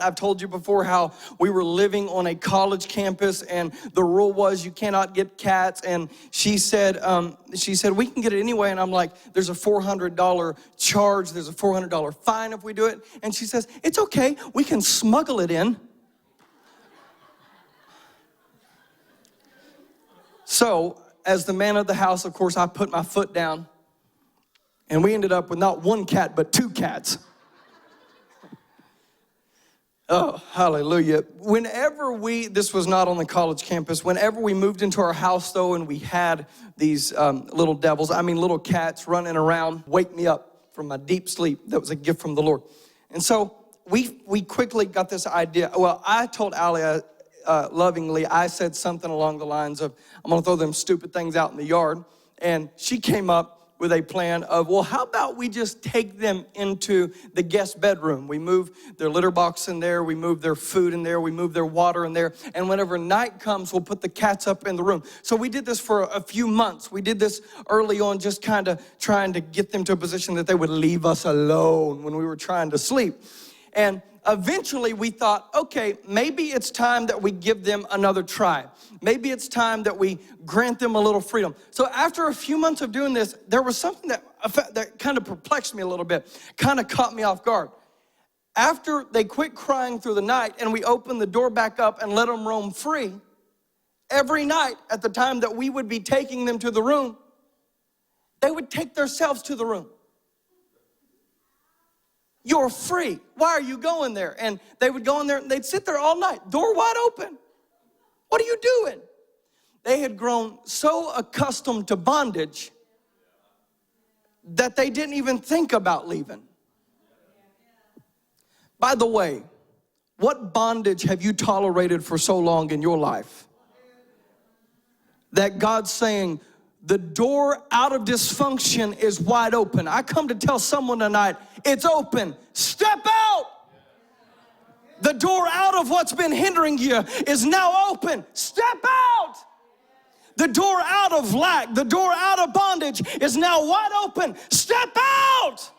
I've told you before how we were living on a college campus and the rule was you cannot get cats. And she said, we can get it anyway. And I'm like, there's a $400 charge. There's a $400 fine if we do it. And she says, it's okay. We can smuggle it in. So as the man of the house, of course, I put my foot down and we ended up with not one cat, but 2 cats. Oh, hallelujah. This was not on the college campus, whenever we moved into our house though, and we had these little devils, little cats running around, wake me up from my deep sleep. That was a gift from the Lord. And so we quickly got this idea. Well, I told Allie, lovingly, I said something along the lines of, I'm gonna throw them stupid things out in the yard. And she came up with a plan of, well, how about we just take them into the guest bedroom? We move their litter box in there, we move their food in there, we move their water in there, and whenever night comes, we'll put the cats up in the room. So we did this for a few months. We did this early on, just kind of trying to get them to a position that they would leave us alone when we were trying to sleep. And eventually we thought, okay, maybe it's time that we give them another try. Maybe it's time that we grant them a little freedom. So after a few months of doing this, there was something that kind of perplexed me a little bit, kind of caught me off guard. After they quit crying through the night and we opened the door back up and let them roam free, every night at the time that we would be taking them to the room, they would take themselves to the room. You're free. Why are you going there? And they would go in there and they'd sit there all night, door wide open. What are you doing? They had grown so accustomed to bondage that they didn't even think about leaving. By the way, what bondage have you tolerated for so long in your life that God's saying, the door out of dysfunction is wide open? I come to tell someone tonight, it's open. Step out. The door out of what's been hindering you is now open. Step out. The door out of lack, the door out of bondage is now wide open. Step out.